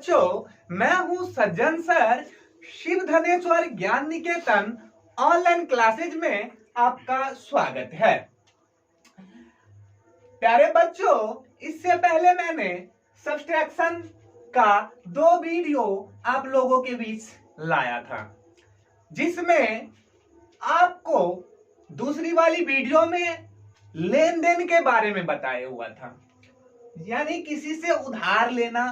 बच्चों, मैं हूं सज्जन सर। शिव धनेश्वर ज्ञान निकेतन ऑनलाइन क्लासेज में आपका स्वागत है। प्यारे बच्चों, इससे पहले मैंने सब्सट्रैक्शन का 2 वीडियो आप लोगों के बीच लाया था, जिसमें आपको दूसरी वाली वीडियो में लेन देन के बारे में बताया हुआ था, यानी किसी से उधार लेना,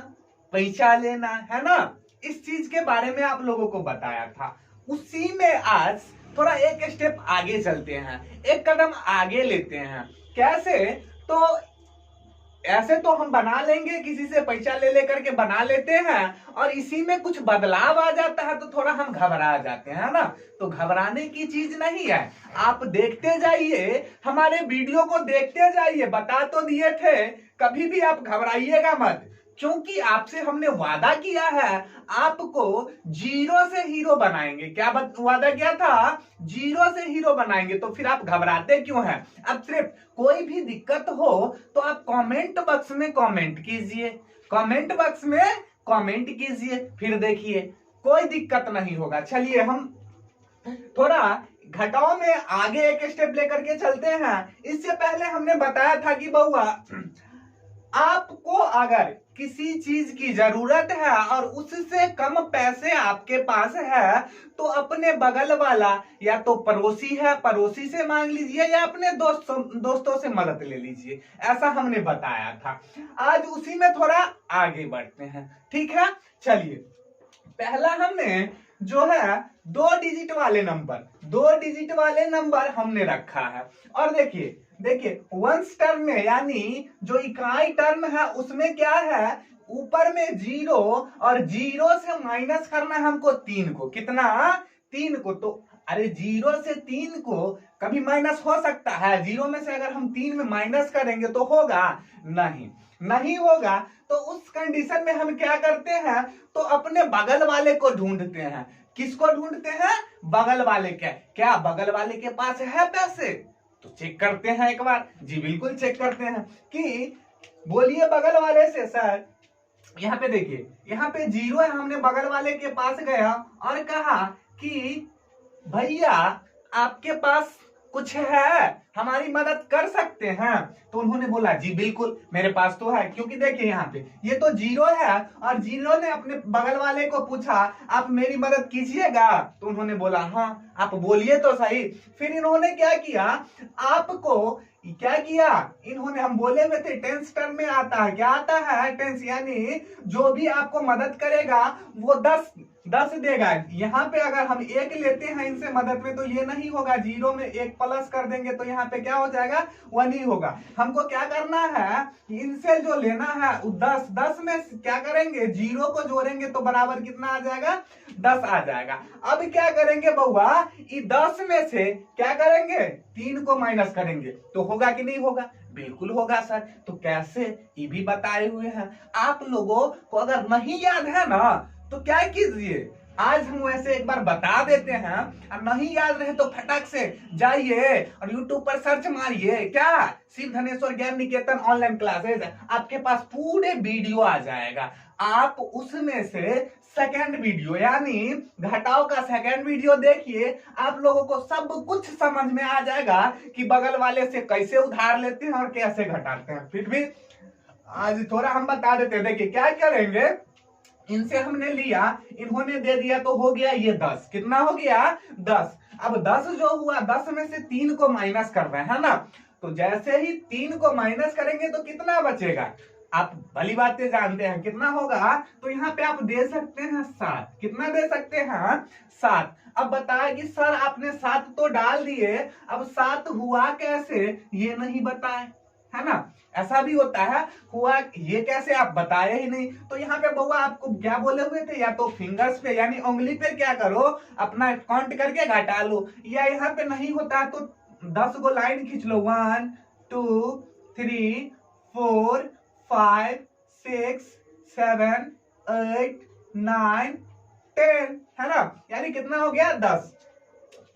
पैसा लेना, है ना, इस चीज के बारे में आप लोगों को बताया था। उसी में आज थोड़ा एक स्टेप आगे चलते हैं, एक कदम आगे लेते हैं। कैसे? तो ऐसे तो हम बना लेंगे, किसी से पैसा ले लेकर के बना लेते हैं और इसी में कुछ बदलाव आ जाता है तो थोड़ा हम घबरा जाते हैं ना। तो घबराने की चीज नहीं है, आप देखते जाइए, हमारे वीडियो को देखते जाइए। बता तो दिए थे, कभी भी आप घबराइएगा मत, क्योंकि आपसे हमने वादा किया है आपको जीरो से हीरो बनाएंगे। क्या वादा किया था? जीरो से हीरो बनाएंगे। तो फिर आप घबराते क्यों हैं? अब सिर्फ कोई भी दिक्कत हो तो आप कमेंट बॉक्स में कमेंट कीजिए, कमेंट बॉक्स में कमेंट कीजिए, फिर देखिए कोई दिक्कत नहीं होगा। चलिए हम थोड़ा घटाओ में आगे एक स्टेप लेकर के चलते हैं। इससे पहले हमने बताया था कि बउआ, आपको अगर किसी चीज की जरूरत है और उससे कम पैसे आपके पास है तो अपने बगल वाला या तो पड़ोसी है, पड़ोसी से मांग लीजिए या अपने दोस्तों से मदद ले लीजिए। ऐसा हमने बताया था। आज उसी में थोड़ा आगे बढ़ते हैं, ठीक है। चलिए, पहला हमने जो है 2 डिजिट वाले नंबर हमने रखा है। और देखिए वंस टर्म में, यानी जो इकाई टर्म है उसमें क्या है, ऊपर में 0 और 0 से माइनस करना है हमको 3 को। कितना? 3 को। तो अरे 0 से 3 को कभी माइनस हो सकता है? 0 में से अगर हम 3 में माइनस करेंगे तो होगा? नहीं होगा। तो उस कंडीशन में हम क्या करते हैं, तो अपने बगल वाले को ढूंढते हैं। किसको ढूंढते हैं? बगल वाले के। क्या बगल वाले के पास है पैसे? तो चेक करते हैं एक बार। जी बिल्कुल चेक करते हैं कि बोलिए बगल वाले से। सर यहाँ पे देखिए, यहाँ पे 0 है, हमने बगल वाले के पास गया और कहा कि भैया आपके पास कुछ है, हमारी मदद कर सकते हैं? तो उन्होंने बोला जी बिल्कुल मेरे पास तो है। क्योंकि देखिए यहाँ पे ये तो 0 है और 0 ने अपने बगल वाले को पूछा आप मेरी मदद कीजिएगा? तो उन्होंने बोला हाँ, आप बोलिए तो सही। फिर इन्होंने क्या किया, आपको क्या किया इन्होंने, हम बोले हुए थे टेंस टर्म में आता है। क्या आता है? टेंस, यानी जो भी आपको मदद करेगा वो 10 देगा। यहाँ पे अगर हम 1 लेते हैं इनसे मदद में तो ये नहीं होगा, 0 में 1 प्लस कर देंगे तो यहाँ पे क्या हो जाएगा, 1 ही होगा। हमको क्या करना है, इनसे जो लेना है 10 में क्या करेंगे, 0 को जोड़ेंगे तो बराबर कितना आ जाएगा, 10 आ जाएगा। अब क्या करेंगे बउआ, 10 में से क्या करेंगे, 3 को माइनस करेंगे तो होगा कि नहीं होगा? बिल्कुल होगा सर। तो कैसे, ये भी बताए हुए हैं। आप लोगों को अगर नहीं याद है ना तो क्या कीजिए, आज हम वैसे एक बार बता देते हैं, और नहीं याद रहे तो फटाक से जाइए और YouTube पर सर्च मारिए, क्या शिव धनेश्वर ज्ञान निकेतन ऑनलाइन क्लासेज, आपके पास पूरे वीडियो आ जाएगा। आप उसमें से सेकंड वीडियो, यानी घटाओ का सेकंड वीडियो देखिए, आप लोगों को सब कुछ समझ में आ जाएगा कि बगल वाले से कैसे उधार लेते हैं और कैसे घटाते हैं। फिर भी आज थोड़ा हम बता देते हैं। देखिए क्या करेंगे, इनसे हमने लिया, इन्होंने दे दिया तो हो गया ये 10। कितना हो गया? 10। अब 10 जो हुआ, 10 में से 3 को माइनस कर रहे हैं ना, तो जैसे ही 3 को माइनस करेंगे तो कितना बचेगा, आप भली बातें जानते हैं कितना होगा। तो यहाँ पे आप दे सकते हैं 7। कितना दे सकते हैं? 7। अब बताए कि सर आपने 7 तो डाल दिए, अब 7 हुआ कैसे ये नहीं बताए, है ना। ऐसा भी होता है, हुआ ये कैसे आप बताए ही नहीं। तो यहाँ पे बउआ आपको क्या बोले हुए थे, या तो फिंगर्स पे यानी उंगली पे क्या करो, अपना काउंट करके घटा लो, या यहाँ पे नहीं होता तो 10 को लाइन खींच लो, 1 2 3 4 5 6 7 8 9 10, है ना, यानी कितना हो गया, 10।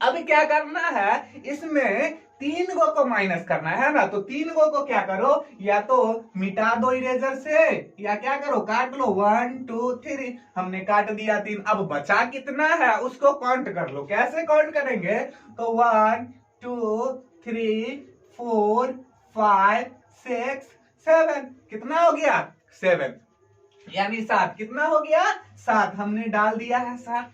अब क्या करना है, इसमें तीन गो को माइनस करना है ना, तो तीन गो को क्या करो, या तो मिटा दो इरेजर से, या क्या करो काट लो, 1 2 3 हमने काट दिया 3। अब बचा कितना है उसको काउंट कर लो। कैसे काउंट करेंगे, तो 1 2 3 4 5 6 7, कितना हो गया 7, यानी 7, कितना हो गया 7, हमने डाल दिया है 7,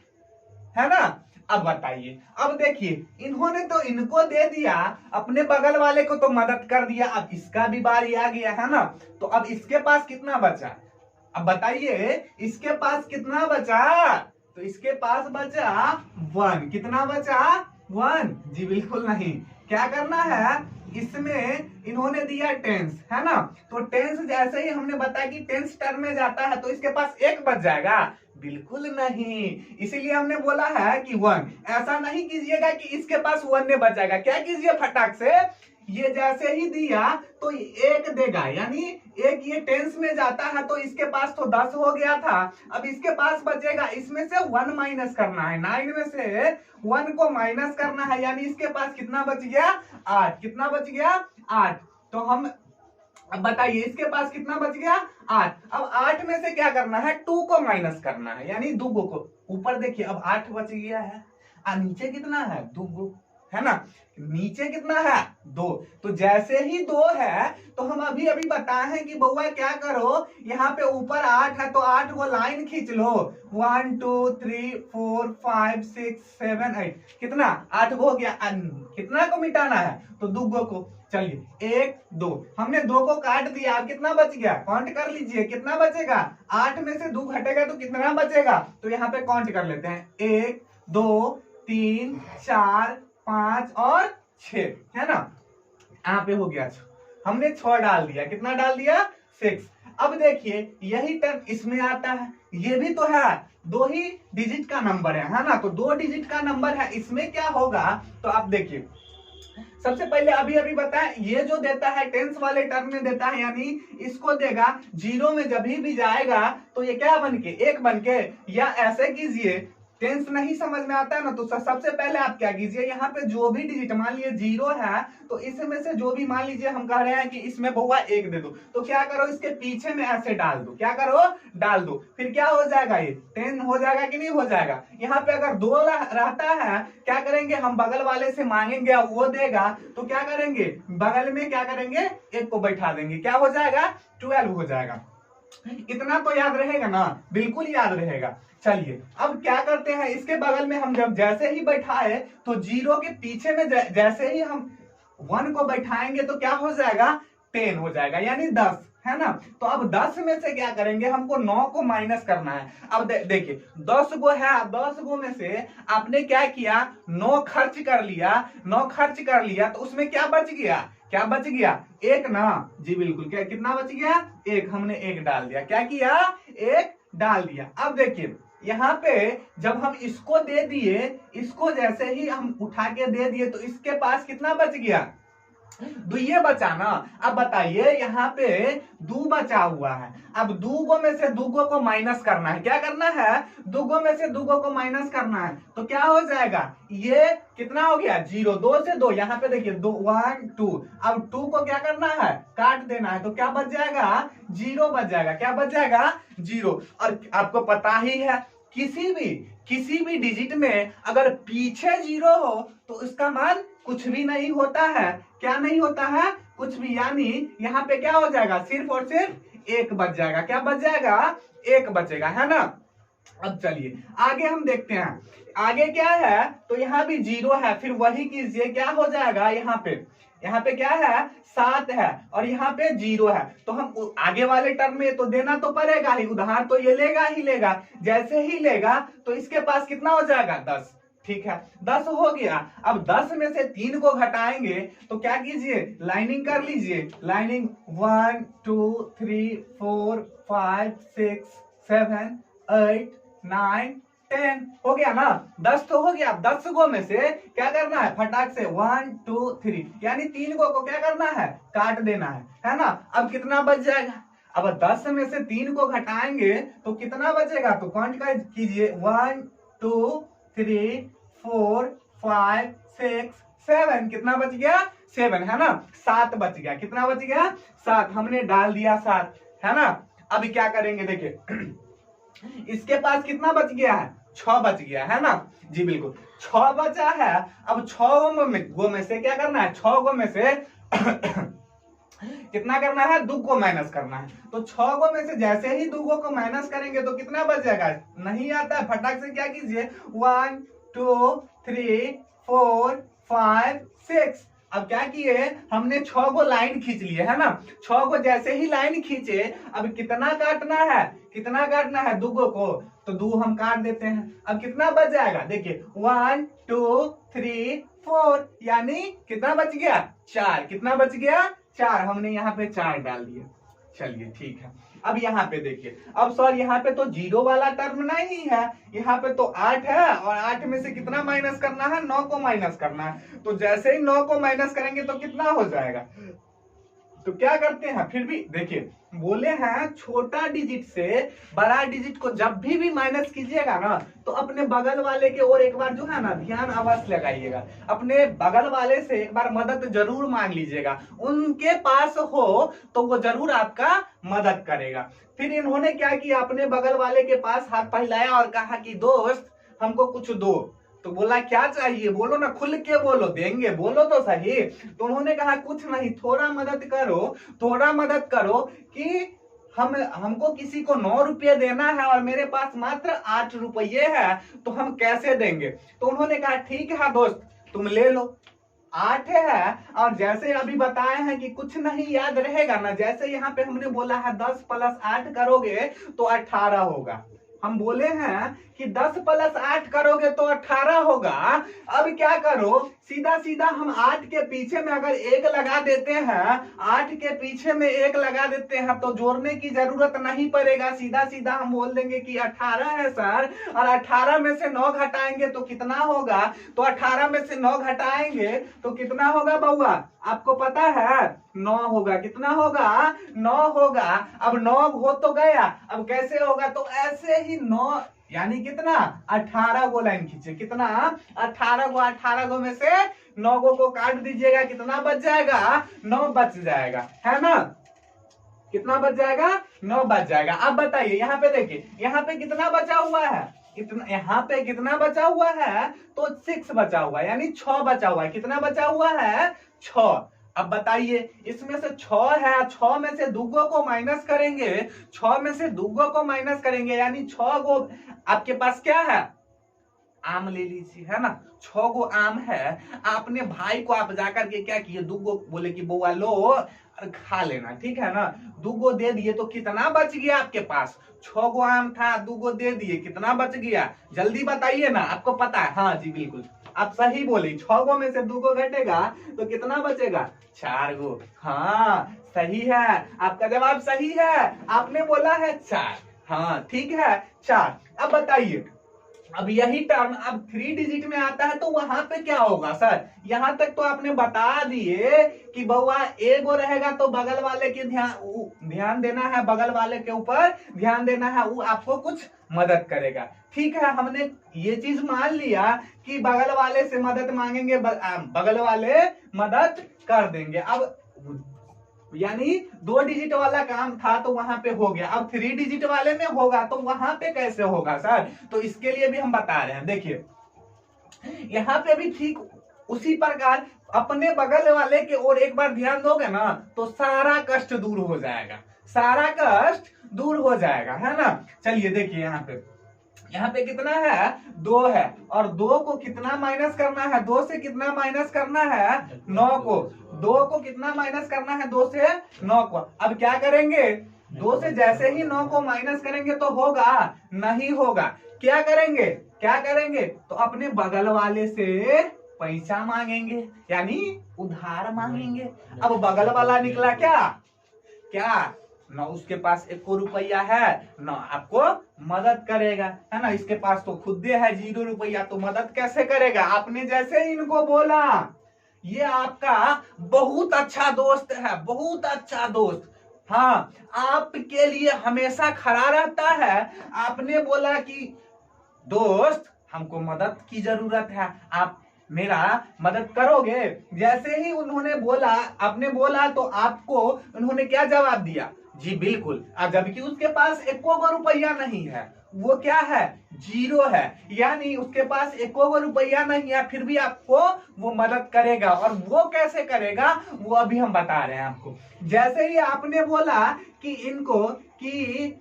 है ना। अब बताइए, अब देखिए इन्होंने तो इनको दे दिया, अपने बगल वाले को तो मदद कर दिया, अब इसका भी बारी आ गया है ना, तो अब इसके पास कितना बचा, अब बताइए इसके पास कितना बचा, तो इसके पास बचा 1, कितना बचा 1, जी बिल्कुल नहीं, क्या करना है, इसमें इन्होंने दिया टेंस, है ना, तो टेंस जैसे ही हमने बताया कि टेंस टर्म में जाता है तो इसके पास एक बच जाएगा, बिल्कुल नहीं, इसीलिए हमने बोला है कि 1। ऐसा नहीं कीजिएगा कि इसके पास 1 ने बच जाएगा, क्या कीजिए फटाक से, ये जैसे ही दिया तो एक देगा, यानी एक ये टेंस में जाता है तो इसके पास तो 10 हो गया था, अब इसके पास बचेगा, इसमें से 1 माइनस करना है, 9 में से 1 को माइनस करना है, यानी इसके पास कितना बच गया 8, कितना बच गया 8, तो हम अब बताइए इसके पास कितना बच गया 8। अब 8 में से क्या करना है 2 को माइनस करना है, यानी 2 को, ऊपर देखिए अब 8 बच गया है, और नीचे कितना है 2, है ना, नीचे कितना है 2, तो जैसे ही 2 है तो हम अभी अभी बताए हैं कि बउआ क्या करो, यहाँ पे ऊपर 8 है तो 8 को लाइन खींच लो, 1 2 3 4 5 6 7 8, कितना 8 हो गया, कितना को मिटाना है, तो 2 को, चलिए 1 2, हमने 2 को काट दिया, अब कितना बच गया, काउंट कर लीजिए कितना बचेगा, 8 में से 2 घटेगा तो कितना बचेगा, तो यहाँ पे काउंट कर लेते हैं, 1 2 3 4 5 और 6, है ना, यहाँ पे हो गया, हमने 6 डाल दिया, कितना डाल दिया 6। अब देखिए यही टर्म इसमें आता है, ये भी तो है 2 ही डिजिट का नंबर है ना, तो 2 डिजिट का नंबर है, इसमें क्या होगा, तो आप देखिए सबसे पहले अभी अभी बताएं, ये जो देता है टेंस वाले टर्म में देता है, यानी इसको देगा 0 में जब भी जाएगा तो ये क्या बन के 1 बन के, या ऐसे कीजिए टेंस नहीं समझ में आता है ना, तो सबसे पहले आप क्या कीजिए, यहाँ पे जो भी डिजिट मान लीजिए 0 है तो इसमें से जो भी मान लीजिए हम कह रहे हैं कि इसमें बहुआ 1 दे दो, तो क्या करो इसके पीछे में ऐसे डाल दो, क्या करो डाल दो, फिर क्या हो जाएगा ये 10 हो जाएगा कि नहीं हो जाएगा। यहाँ पे अगर 2 रहता है क्या करेंगे, हम बगल वाले से मांगेंगे वो देगा, तो क्या करेंगे बगल में क्या करेंगे 1 को बैठा देंगे, क्या हो जाएगा 12 हो जाएगा। इतना तो याद रहेगा ना, बिल्कुल याद रहेगा। चलिए अब क्या करते हैं, इसके बगल में हम जब जैसे ही बैठाए तो 0 के पीछे में जैसे ही हम 1 को बैठाएंगे तो क्या हो जाएगा 10 हो जाएगा, यानी 10, है ना। तो अब 10 में से क्या करेंगे, हमको 9 को माइनस करना है। अब देखिए 10 गो है, 10 गो में से आपने क्या किया 9 खर्च कर लिया, 9 खर्च कर लिया तो उसमें क्या बच गया, क्या बच गया 1 ना, जी बिल्कुल, क्या कितना बच गया 1, हमने 1 डाल दिया, क्या किया 1 डाल दिया। अब देखिए यहाँ पे जब हम इसको दे दिए, इसको जैसे ही हम उठा के दे दिए तो इसके पास कितना बच गया 2 ये बचा ना। अब बताइए यहाँ पे 2 बचा हुआ है, अब 2 गो में से 2 गो को माइनस करना है, क्या करना है 2 गो में से 2 गो को माइनस करना है, तो क्या हो जाएगा ये कितना हो गया 0, 2 से 2, यहाँ पे देखिए 2 1 2, अब 2 को क्या करना है काट देना है, तो क्या बच जाएगा 0 बच जाएगा, क्या बच जाएगा 0। और आपको पता ही है किसी भी डिजिट में अगर पीछे 0 हो तो उसका मान कुछ भी नहीं होता है, क्या नहीं होता है कुछ भी, यानी यहाँ पे क्या हो जाएगा सिर्फ और सिर्फ 1 बच जाएगा, क्या बच जाएगा 1 बचेगा, है ना। अब चलिए आगे हम देखते हैं, आगे क्या है, तो यहाँ भी 0 है, फिर वही कीजिए क्या हो जाएगा, यहाँ पे क्या है 7 है और यहाँ पे 0 है, तो हम आगे वाले टर्म में तो देना तो पड़ेगा ही, उधार तो ये लेगा ही लेगा, जैसे ही लेगा तो इसके पास कितना हो जाएगा 10, ठीक है 10 हो गया। अब 10 में से 3 को घटाएंगे तो क्या कीजिए लाइनिंग कर लीजिए, लाइनिंग 1 2 3 4 5 6 7 8 9 10 हो गया ना, 10 तो हो गया। 10 गो में से क्या करना है फटाक से 1 2 3, यानी 3 गो को क्या करना है काट देना है ना। अब कितना बच जाएगा, अब 10 में से 3 को घटाएंगे तो कितना बचेगा, तो काउंट कीजिए 1 2 3 4 5 6 7, कितना बच गया 7 है ना, 7 बच गया, कितना बच गया 7, हमने डाल दिया 7 है ना। अभी क्या करेंगे देखिए इसके पास कितना बच गया है 6 बच गया है ना जी बिल्कुल 6 बचा है। अब 6 गो में से क्या करना है 6 गो में से कितना करना है 2 को माइनस करना है। तो 6 गो में से जैसे ही 2 को माइनस करेंगे तो कितना बच जाएगा, नहीं आता है फटाक से क्या कीजिए 1 2 3 4 5 6। अब क्या किए हमने 6 गो लाइन खींच लिए है ना, 6 गो जैसे ही लाइन खींचे अब कितना काटना है, कितना काटना है 2 को, तो 2 हम काट देते हैं। अब कितना बच जाएगा देखिए 1 2 3 4 यानी कितना बच गया 4, कितना बच गया 4, हमने यहाँ पे 4 डाल दिया। चलिए ठीक है। अब यहाँ पे देखिए अब सर यहाँ पे तो 0 वाला टर्म नहीं है, यहाँ पे तो 8 है और 8 में से कितना माइनस करना है 9 को माइनस करना है। तो जैसे ही 9 को माइनस करेंगे तो कितना हो जाएगा, तो क्या करते हैं फिर भी देखिए बोले हैं छोटा डिजिट से बड़ा डिजिट को जब भी माइनस कीजिएगा ना तो अपने बगल वाले के और एक बार जो है ना ध्यान अवश्य लगाइएगा, अपने बगल वाले से एक बार मदद जरूर मांग लीजिएगा, उनके पास हो तो वो जरूर आपका मदद करेगा। फिर इन्होंने क्या किया अपने बगल वाले के पास हाथ फैलाया और कहा कि दोस्त हमको कुछ दो, तो बोला क्या चाहिए बोलो ना, खुल के बोलो, देंगे बोलो तो सही। तो उन्होंने कहा कुछ नहीं, थोड़ा मदद करो, थोड़ा मदद करो कि हमको किसी को 9 रुपये देना है और मेरे पास मात्र 8 रुपये है, तो हम कैसे देंगे। तो उन्होंने कहा ठीक है दोस्त तुम ले लो, 8 है और जैसे अभी बताए हैं कि कुछ नहीं याद रहेगा ना, जैसे यहाँ पे हमने बोला है 10 + 8 करोगे तो 18 होगा, हम बोले हैं कि 10 + 8 करोगे तो 18 होगा। अब क्या करो सीधा सीधा हम 8 के पीछे में अगर 1 लगा देते हैं, 8 के पीछे में 1 लगा देते हैं तो जोड़ने की जरूरत नहीं पड़ेगा, सीधा सीधा हम बोल देंगे कि 18 है सर, और 18 में से 9 घटाएंगे तो कितना होगा, तो 18 में से 9 घटाएंगे तो कितना होगा बउआ आपको पता है 9 होगा, कितना होगा 9 होगा। अब 9 हो तो गया, अब कैसे होगा, तो ऐसे ही 9 यानी कितना 18 गो लाइन खींचे, कितना 18 गो में से 9 गो को काट दीजिएगा, कितना बच जाएगा 9 बच जाएगा है ना, कितना बच जाएगा 9 बच जाएगा। अब बताइए यहाँ पे देखिए यहाँ पे कितना बचा हुआ है, इतना यहाँ पे कितना बचा हुआ है, तो 6 बचा हुआ है यानी 6 बचा हुआ है, कितना बचा हुआ है 6। अब बताइए इसमें से 6 है, 6 में से 2 को माइनस करेंगे, 6 में से 2 को माइनस करेंगे यानी 6 गो आपके पास क्या है आम ले लीजिए है ना, 6 गो आम है। आपने भाई को आप जाकर के क्या किए 2 गो बोले कि बउआ लो खा लेना, ठीक है ना, 2 गो दे दिए तो कितना बच गया आपके पास, 6 गो आम था 2 गो दे दिए, कितना बच गया जल्दी बताइए ना, आपको पता है। हाँ जी बिल्कुल आप सही बोले, 6 गो में से 2 गो घटेगा तो कितना बचेगा 4 गो। हाँ सही है, आपका जवाब सही है, आपने बोला है 4। हाँ ठीक है 4। अब बताइए अब यही टर्म अब 3 डिजिट में आता है तो वहां पे क्या होगा सर, यहां तक तो आपने बता दिए कि बउआ एगो रहेगा तो बगल वाले के ध्यान देना है, बगल वाले के ऊपर ध्यान देना है, वो आपको कुछ मदद करेगा। ठीक है हमने ये चीज मान लिया कि बगल वाले से मदद मांगेंगे, बगल वाले मदद कर देंगे। अब यानी 2 डिजिट वाला काम था तो वहां पे हो गया, अब 3 डिजिट वाले में होगा तो वहां पे कैसे होगा सर, तो इसके लिए भी हम बता रहे हैं। देखिए यहाँ पे भी ठीक उसी प्रकार अपने बगल वाले के ओर एक बार ध्यान दोगे ना तो सारा कष्ट दूर हो जाएगा, सारा कष्ट दूर हो जाएगा है ना। चलिए देखिए यहाँ पे कितना है 2 है और 2 को कितना माइनस करना है, 2 से कितना माइनस करना है 9 को, 2 को कितना माइनस करना है 2 से 9 को। अब क्या करेंगे 2 से जैसे ही 9 को माइनस करेंगे तो होगा नहीं होगा, क्या करेंगे तो अपने बगल वाले से पैसा मांगेंगे यानी उधार मांगेंगे। अब बगल वाला निकला क्या ना उसके पास 1 रुपया है ना आपको मदद करेगा है ना, इसके पास तो खुद है 0 रुपया तो मदद कैसे करेगा। आपने जैसे ही इनको बोला ये आपका बहुत अच्छा दोस्त है, बहुत अच्छा दोस्त, हाँ आपके लिए हमेशा खड़ा रहता है। आपने बोला कि दोस्त हमको मदद की जरूरत है, आप मेरा मदद करोगे? जैसे ही उन्होंने बोला, आपने बोला तो आपको उन्होंने क्या जवाब दिया? जी बिल्कुल। जबकि उसके पास एको रुपया नहीं है, वो क्या है? जीरो है, यानी उसके पास एको रुपया नहीं है, फिर भी आपको वो मदद करेगा। और वो कैसे करेगा वो अभी हम बता रहे हैं आपको। जैसे ही आपने बोला कि इनको कि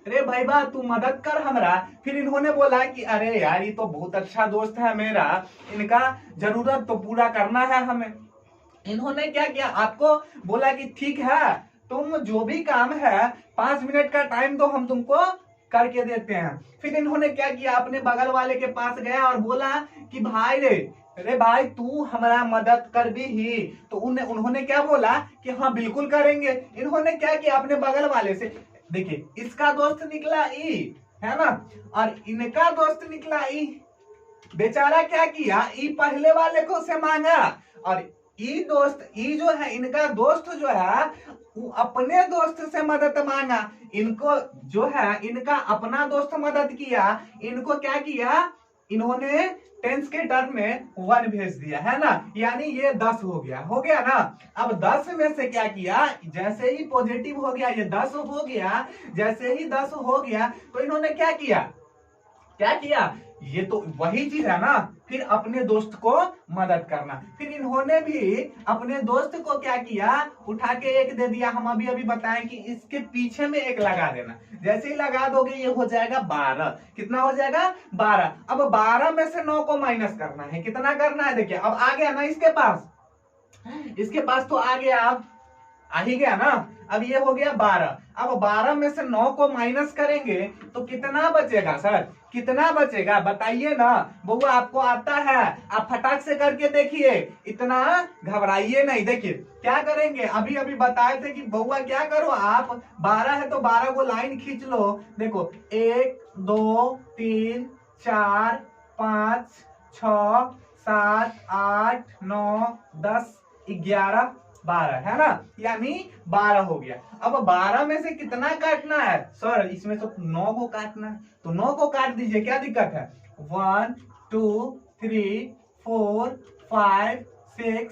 अरे भाई बा तू मदद कर हमरा, फिर इन्होंने बोला कि अरे यार ये तो बहुत अच्छा दोस्त है मेरा, इनका जरूरत तो पूरा करना है हमें। इन्होंने क्या किया? आपको बोला कि ठीक है, तुम जो भी काम है 5 मिनट का टाइम दो, हम तुमको करके देते हैं। फिर इन्होंने क्या किया? अपने बगल वाले के पास गया और बोला कि भाई रे, अरे भाई तू हमारा मदद कर भी ही। तो उन्होंने क्या बोला कि हाँ बिल्कुल करेंगे। इन्होंने क्या किया? अपने बगल वाले से, देखिए इसका दोस्त निकला ई, है ना, और इनका दोस्त निकला ई। बेचारा क्या किया? ई पहले वाले को से मांगा, और ई दोस्त, ई जो है इनका दोस्त जो है वो अपने दोस्त से मदद मांगा। इनको जो है इनका अपना दोस्त मदद किया, इनको क्या किया? इन्होंने टेंस के टर्म में 1 भेज दिया, है ना, यानी ये 10 हो गया ना। अब 10 में से क्या किया? जैसे ही पॉजिटिव हो गया, ये 10 हो गया, जैसे ही 10 हो गया तो इन्होंने क्या किया? ये तो वही चीज है ना, फिर अपने दोस्त को मदद करना। फिर इन्होंने भी अपने दोस्त को क्या किया? उठा के 1 दे दिया। हम अभी बताएं कि इसके पीछे में 1 लगा देना। जैसे ही लगा दोगे ये हो जाएगा 12। कितना हो जाएगा? 12। अब 12 में से 9 को माइनस करना है। कितना करना है? देखिए अब आ गया ना इसके पास तो आ गया, अब आ ही गया ना। अब ये हो गया 12। अब 12 में से 9 को माइनस करेंगे तो कितना बचेगा सर? कितना बचेगा बताइए ना। बउआ आपको आता है, आप फटाक से करके देखिए, इतना घबराइए नहीं। देखिए क्या करेंगे, अभी बताए थे कि बउआ क्या करो आप, 12 है तो 12 को लाइन खींच लो। देखो 1 2 3 4 5 6 7 8 9 10 11 12, है ना, यानी 12 हो गया। अब 12 में से कितना काटना है सर? इसमें तो 9 को काटना है, तो 9 को काट दीजिए, क्या दिक्कत है? 1 2 3 4 5 6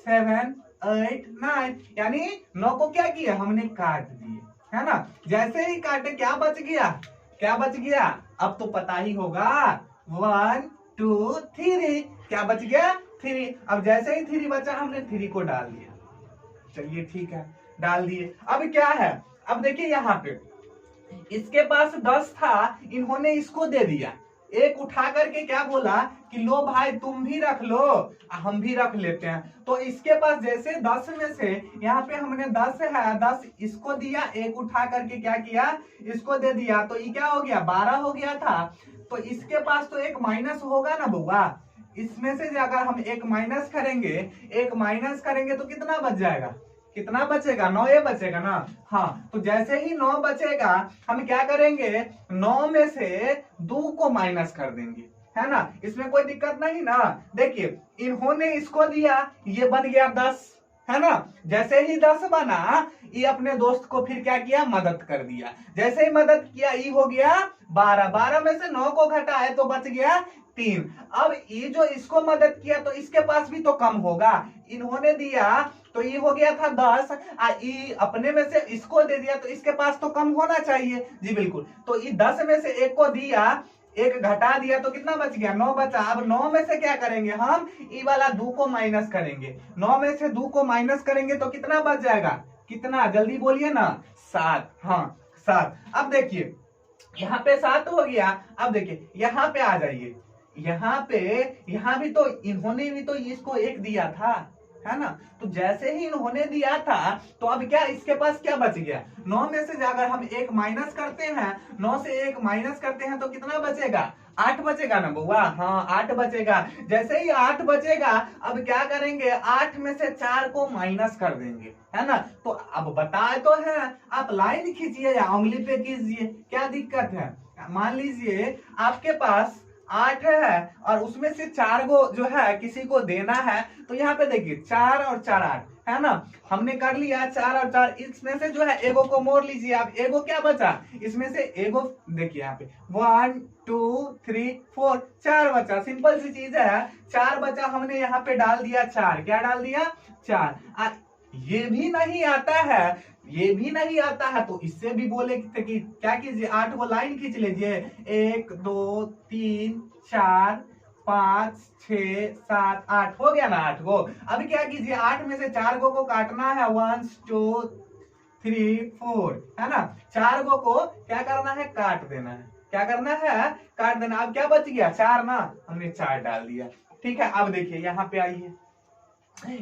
7 8 9, यानी 9 को क्या किया? हमने काट दिए, है ना। जैसे ही काटे क्या बच गया? अब तो पता ही होगा, 1 2 3, क्या बच गया? 3। अब जैसे ही 3 बचा हमने 3 को डाल दिया। चलिए ठीक है, डाल दिए। अब क्या है? अब देखिए यहाँ पे इसके पास 10 था, इन्होंने इसको दे दिया। 1 उठा करके क्या बोला कि लो भाई तुम भी रख लो, हम भी रख लेते हैं। तो इसके पास जैसे 10 में से यहाँ पे हमने 10 है, 10 इसको दिया, 1 उठा करके क्या किया? इसको दे दिया, तो ये क्या हो गया? 12 हो गया था। तो इसके पास तो 1 माइनस होगा ना बउआ, इसमें से अगर हम 1 माइनस करेंगे तो कितना बच जाएगा? कितना बचेगा? 9 ये बचेगा ना। हाँ, तो जैसे ही 9 बचेगा हम क्या करेंगे? 9 में से 2 को माइनस कर देंगे, है ना, इसमें कोई दिक्कत नहीं ना। देखिए इन्होंने इसको दिया, ये बन गया 10, है ना। जैसे ही 10 बना, ये अपने दोस्त को फिर क्या किया? मदद कर दिया। जैसे ही मदद किया, ये हो गया 12। 12 में से 9 को घटाए तो बच गया 3। अब ये जो इसको मदद किया तो इसके पास भी तो कम होगा, इन्होंने दिया तो ये हो गया था 10, ये अपने में से इसको दे दिया तो इसके पास तो कम होना चाहिए। जी बिल्कुल। तो ये 10 में से 1 को दिया, 1 घटा दिया तो कितना बच गया? 9 बचा। अब 9 में से क्या करेंगे? हम ये वाला 2 को माइनस करेंगे। 9 में से 2 को माइनस करेंगे तो कितना बच जाएगा? कितना? जल्दी बोलिए ना। 7। हाँ 7। अब देखिए यहाँ पे 7 हो गया। अब देखिए यहाँ पे आ जाइए, यहाँ भी तो इन्होंने भी तो इसको 1 दिया था, है ना। तो जैसे ही इन्होंने दिया था तो अब क्या इसके पास क्या बच गया? 9 में से अगर हम 1 माइनस करते हैं, 9 से 1 माइनस करते हैं तो कितना बचेगा? 8 बचेगा ना बउआ। हाँ 8 बचेगा। जैसे ही 8 बचेगा अब क्या करेंगे? 8 में से 4 को माइनस कर देंगे, है ना। तो अब बताए तो है, आप लाइन खींचिए या उंगली पे कीजिए, क्या दिक्कत है? मान लीजिए आपके पास 8 है और उसमें से 4 गो जो है किसी को देना है, तो यहाँ पे देखिए 4 और 4 8 है ना, हमने कर लिया 4 और 4, इसमें से जो है एगो को मोड़ लीजिए आप, एगो क्या बचा, इसमें से एगो देखिए यहाँ पे 1 2 3 4 4 बचा, सिंपल सी चीज है, 4 बचा, हमने यहाँ पे डाल दिया 4, क्या डाल दिया 4। ये भी नहीं आता है, ये भी नहीं आता है, तो इससे भी बोले कि क्या कीजिए 8 को लाइन खींच लीजिए, 1 2 3 4 5 6 7 8 हो गया ना 8 गो। अभी क्या कीजिए 8 में से 4 गो को काटना है, 1 2 3 4 है ना, 4 गो को क्या करना है काट देना है, क्या करना है काट देना। अब क्या बच गया 4 ना, हमने 4 डाल दिया। ठीक है, अब देखिए यहाँ पे आइए,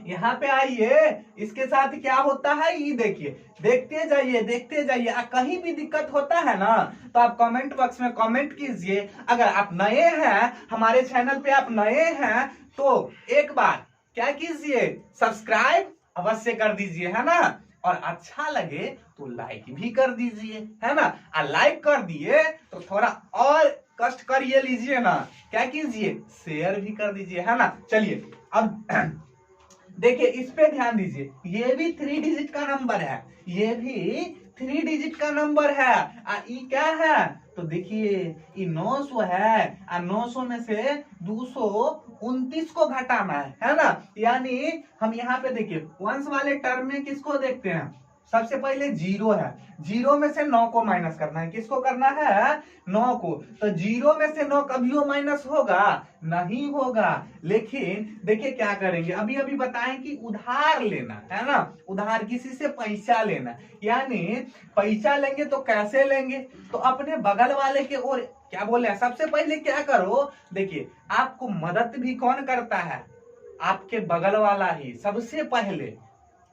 यहाँ पे आइए, इसके साथ क्या होता है ये देखिए, देखते जाइए देखते जाइए, कहीं भी दिक्कत होता है ना तो आप कमेंट बॉक्स में कमेंट कीजिए। अगर आप नए हैं हमारे चैनल पे, आप नए हैं तो एक बार क्या कीजिए सब्सक्राइब अवश्य कर दीजिए, है ना, और अच्छा लगे तो लाइक भी कर दीजिए, है ना, और लाइक कर दिए तो थोड़ा और कष्ट करिए लीजिए ना, क्या कीजिए शेयर भी कर दीजिए, है ना। चलिए अब देखिए इस पे ध्यान दीजिए, ये भी 3 डिजिट का नंबर है, ये भी 3 डिजिट का नंबर है, ये क्या है तो देखिए ये 900 है, 900 में से 229 को घटाना है ना, यानी हम यहाँ पे देखिए वंश वाले टर्म में किसको देखते हैं, सबसे पहले 0 है, 0 में से 9 को माइनस करना है, किसको करना है 9 को, तो 0 में से 9 कभी वो माइनस होगा नहीं होगा। लेकिन देखिए क्या करेंगे, अभी अभी बताएं कि उधार लेना है ना, उधार किसी से पैसा लेना, यानी पैसा लेंगे तो कैसे लेंगे, तो अपने बगल वाले के और क्या बोले हैं, सबसे पहले क्या करो, देखिए आपको मदद भी कौन करता है, आपके बगल वाला ही। सबसे पहले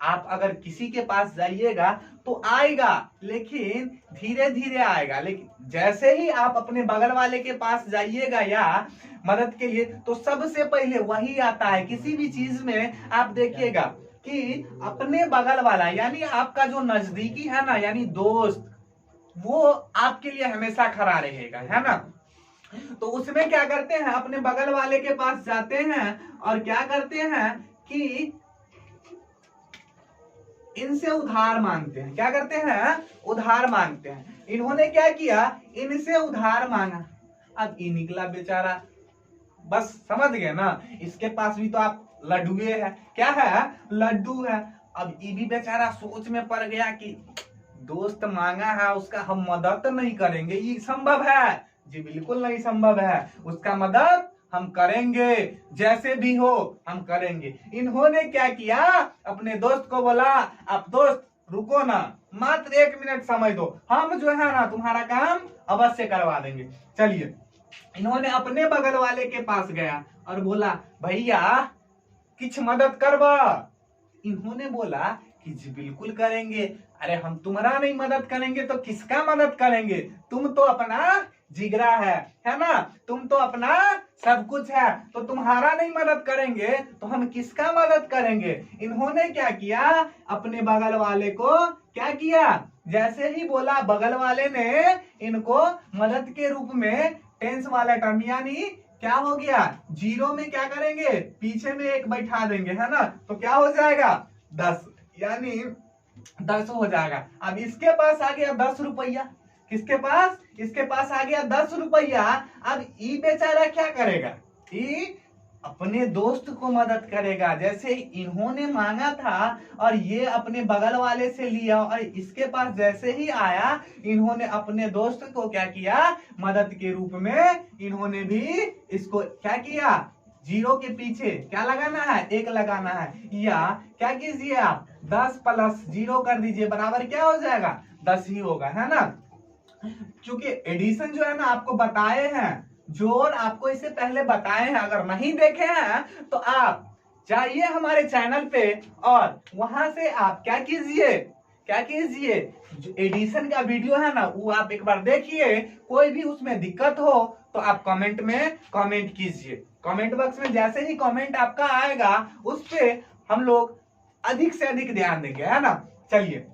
आप अगर किसी के पास जाइएगा तो आएगा, लेकिन धीरे धीरे आएगा, लेकिन जैसे ही आप अपने बगल वाले के पास जाइएगा या मदद के लिए तो सबसे पहले वही आता है। किसी भी चीज में आप देखिएगा कि अपने बगल वाला यानी आपका जो नजदीकी है ना, यानी दोस्त, वो आपके लिए हमेशा खड़ा रहेगा, है ना। तो उसमें क्या करते हैं, अपने बगल वाले के पास जाते हैं और क्या करते हैं कि इनसे उधार मांगते हैं, क्या करते हैं उधार मांगते हैं। इन्होंने क्या किया, इनसे उधार मांगा, अब ये निकला बेचारा, बस समझ गए ना, इसके पास भी तो आप लड्डुए है, क्या है लड्डू है। अब ये भी बेचारा सोच में पड़ गया कि दोस्त मांगा है उसका हम मदद नहीं करेंगे, ये संभव है जी, बिल्कुल नहीं संभव है, उसका मदद हम करेंगे, जैसे भी हो हम करेंगे। इन्होंने क्या किया, अपने दोस्त को बोला आप दोस्त रुको ना, मात्र 1 मिनट समय दो, हम जो है ना तुम्हारा काम अवश्य करवा देंगे। चलिए इन्होंने अपने बगल वाले के पास गया और बोला भैया कुछ मदद करवा। इन्होंने बोला कि जी बिल्कुल करेंगे। अरे हम तुम्हारा नहीं मदद करेंगे तो किसका मदद करेंगे, तुम तो अपना जिगरा है ना, तुम तो अपना सब कुछ है, तो तुम्हारा नहीं मदद करेंगे तो हम किसका मदद करेंगे। इन्होंने क्या किया, अपने बगल वाले को क्या किया, जैसे ही बोला बगल वाले ने इनको मदद के रूप में टेंस वाला टर्म यानी क्या हो गया, 0 में क्या करेंगे पीछे में 1 बैठा देंगे, है ना, तो क्या हो जाएगा 10, यानी 10 हो जाएगा। अब इसके पास आ गया 10 रुपया, किसके पास, इसके पास आ गया 10 रुपया। अब ई बेचारा क्या करेगा, ई अपने दोस्त को मदद करेगा, जैसे इन्होंने मांगा था और ये अपने बगल वाले से लिया और इसके पास जैसे ही आया इन्होंने अपने दोस्त को क्या किया, मदद के रूप में इन्होंने भी इसको क्या किया, 0 के पीछे क्या लगाना है 1 लगाना है, या क्या कीजिए आप 10 प्लस 0 कर दीजिए, बराबर क्या हो जाएगा 10 ही होगा, है ना। क्योंकि एडिशन जो है ना आपको बताए हैं, जोड़ आपको इससे पहले बताए हैं, अगर नहीं देखे हैं तो आप जाइए हमारे चैनल पे और वहां से आप क्या कीजिए, क्या कीजिए जो एडिशन का वीडियो है ना वो आप एक बार देखिए, कोई भी उसमें दिक्कत हो तो आप कमेंट में कमेंट कीजिए, कमेंट बॉक्स में जैसे ही कमेंट आपका आएगा उस पे हम लोग अधिक से अधिक ध्यान देंगे, है ना। चलिए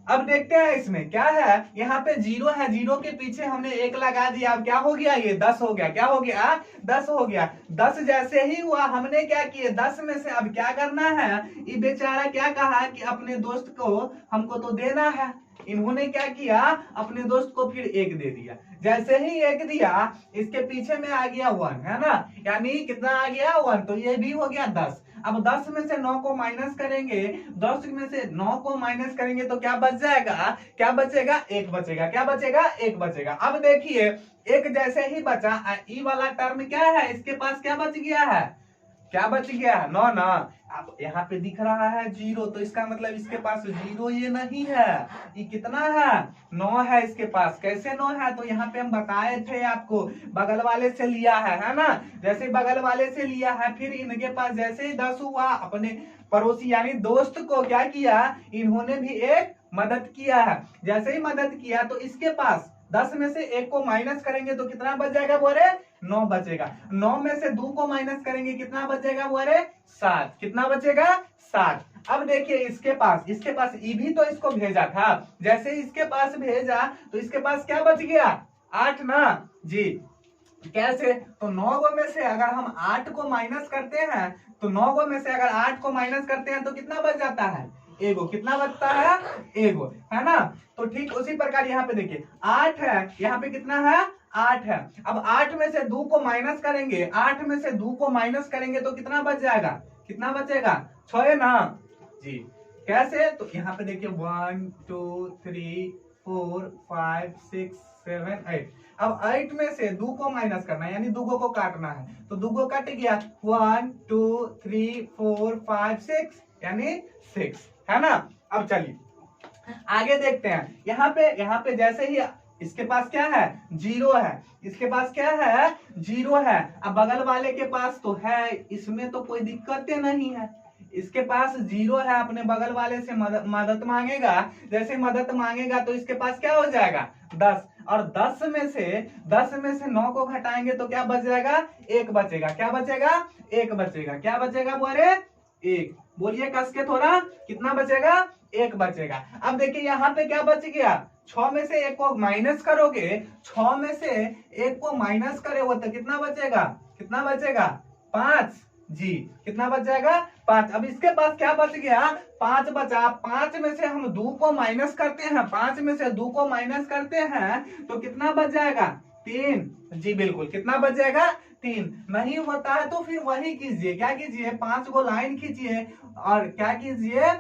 अब देखते हैं इसमें क्या है, यहाँ पे 0 है, 0 के पीछे हमने 1 लगा दिया, अब क्या हो गया, ये 10 हो गया, क्या हो गया, 10 हो गया। 10 जैसे ही हुआ हमने क्या किया, 10 में से अब क्या करना है, ये बेचारा क्या कहा कि अपने दोस्त को हमको तो देना है, इन्होंने क्या किया, अपने दोस्त को फिर 1 दे दिया। जैसे ही 1 दिया, इसके पीछे में आ गया 1, है ना, यानी कितना आ गया 1, तो ये भी हो गया 10। अब 10 में से 9 को माइनस करेंगे, 10 में से 9 को माइनस करेंगे तो क्या बच जाएगा, क्या बचेगा, 1 बचेगा, क्या बचेगा, 1 बचेगा। अब देखिए 1 जैसे ही बचा, ई वाला टर्म क्या है, इसके पास क्या बच गया है, क्या बच गया है, 9 ना। अब यहाँ पे दिख रहा है 0, तो इसका मतलब इसके पास 0 ये नहीं है, ये कितना है, 9 है इसके पास। कैसे 9 है, तो यहाँ पे हम बताए थे आपको, बगल वाले से लिया है ना, जैसे बगल वाले से लिया है, फिर इनके पास जैसे ही 10 हुआ, अपने पड़ोसी यानी दोस्त को क्या किया, इन्होंने भी एक मदद किया है। जैसे ही मदद किया तो इसके पास 10 में से 1 को माइनस करेंगे तो कितना बच जाएगा, बोले 9 बचेगा। 9 में से 2 को माइनस करेंगे कितना बचेगा, बोले 7, कितना बचेगा, 7। अब देखिए इसके पास ई भी तो इसको भेजा था, जैसे इसके पास भेजा तो इसके पास क्या बच गया, 8 ना जी। कैसे, तो 9 में से अगर हम 8 को माइनस करते हैं, तो 9 में से अगर 8 को माइनस करते हैं तो कितना बच जाता है, एगो, कितना बचता है, एगो, है ना। तो ठीक उसी प्रकार यहाँ पे देखिए 8 है, यहाँ पे कितना है, 8 है। अब 8 में से 2 को माइनस करेंगे, 8 में से 2 को माइनस करेंगे तो कितना बच जाएगा, कितना बचेगा, 6 है ना जी। कैसे, तो यहाँ पे देखिए 1 2 3 4 5 6 7 8। अब 8 में से 2 को माइनस करना है, यानी 2 को काटना है, तो 2 कट गया, 1 2 3 4 5 6, यानी 6, है ना। अब चलिए आगे देखते हैं, यहाँ पे जैसे ही इसके पास क्या है, 0 है, इसके पास क्या है, 0 है। अब बगल वाले के पास तो है, इसमें तो कोई दिक्कत नहीं है, इसके पास 0 है, अपने बगल वाले से मदद मांगेगा, जैसे मदद मांगेगा तो इसके पास क्या हो जाएगा, 10। और 10 में से 9 को घटाएंगे तो क्या बच जाएगा, 1 बचेगा, क्या बचेगा, 1 बचेगा, क्या बचेगा, बोले 1, बोलिए कस के थोड़ा, कितना बचेगा, 1 बचेगा। अब देखिए यहाँ पे क्या बच गया, 6 में से 1 को माइनस करोगे, 6 में से 1 को माइनस करे हो तो कितना बचेगा, कितना बचेगा, 5 जी, कितना बच जाएगा, 5। अब इसके पास क्या बच गया, 5 बचा। 5 में से हम 2 को माइनस करते हैं, 5 में से 2 को माइनस करते हैं तो कितना बच जाएगा, 3 जी, बिल्कुल, कितना बच जाएगा, 3। नहीं होता है तो फिर वही कीजिए, क्या कीजिए, 5 को लाइन खींचिए और क्या कीजिए,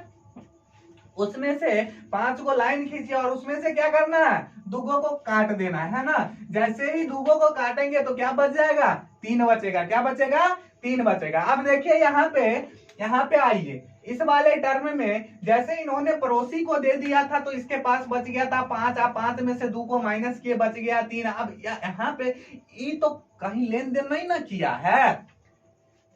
उसमें से 5 को लाइन खींचिए और उसमें से क्या करना है, 2 को काट देना है ना। जैसे ही 2 को काटेंगे तो क्या बच जाएगा, 3 बचेगा, क्या बचेगा, 3 बचेगा। अब देखिए यहाँ पे आइए, इस वाले टर्म में जैसे इन्होंने पड़ोसी को दे दिया था तो इसके पास बच गया था 5, आप 5 में से 2 को माइनस किए, बच गया 3। अब यहाँ पे ये तो कहीं लेन देन नहीं ना किया है,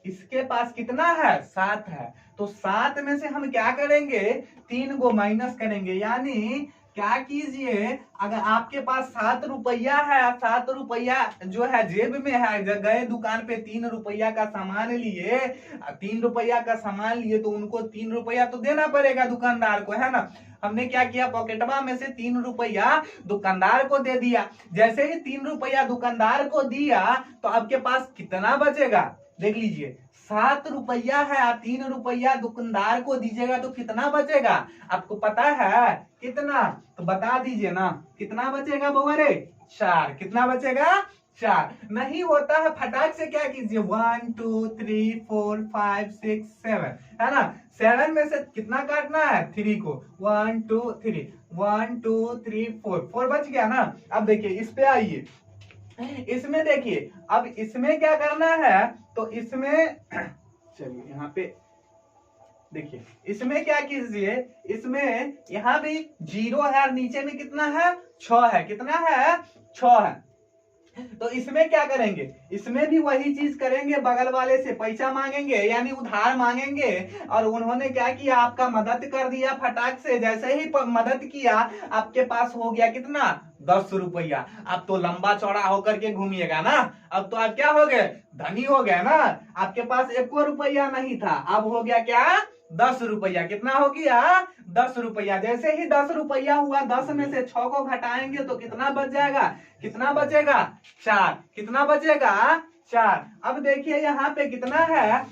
इसके पास कितना है, 7 है, तो 7 में से हम क्या करेंगे, 3 को माइनस करेंगे, यानी क्या कीजिए, अगर आपके पास 7 रुपया है, 7 रुपया जो है जेब में है, गए दुकान पे 3 रुपया का सामान लिए, 3 रुपया का सामान लिए तो उनको 3 रुपया तो देना पड़ेगा दुकानदार को, है ना। हमने क्या किया, पॉकेटवा में से 3 रुपया दुकानदार को दे दिया। जैसे ही 3 रुपया दुकानदार को दिया तो आपके पास कितना बचेगा, देख लीजिए, 7 रुपया है, आप 3 रुपया दुकानदार को दीजिएगा तो कितना बचेगा, आपको पता है कितना, तो बता दीजिए ना, कितना बचेगा बोरे, 4, कितना बचेगा, 4। नहीं होता है फटाक से क्या कीजिए, 1 2 3 4 5 6 7, है ना। 7 में से कितना काटना है, 3 को, 1 2 3 1 2 3 4 बच गया ना। अब देखिए इस पे आइए, इसमें देखिए, अब इसमें क्या करना है, तो इसमें चलिए यहाँ पे देखिए, इसमें क्या कीजिए, इसमें यहाँ भी 0 है और नीचे में कितना है, 6 है, कितना है, 6 है। तो इसमें क्या करेंगे, इसमें भी वही चीज करेंगे, बगल वाले से पैसा मांगेंगे, यानी उधार मांगेंगे। और उन्होंने क्या किया, आपका मदद कर दिया फटाक से, जैसे ही मदद किया आपके पास हो गया कितना, 10 रुपया। अब तो लंबा चौड़ा होकर के घूमिएगा ना, अब तो आप क्या हो गए, धनी हो गए ना। आपके पास 1 रुपया नहीं था, अब हो गया क्या, 10 रुपया। कितना हो गया? 10 रुपया। जैसे ही 10 रुपया हुआ, 10 में से 6 को घटाएंगे तो कितना बच जाएगा? कितना बचेगा? 4। कितना बचेगा? 4। अब देखिए यहाँ पे कितना है,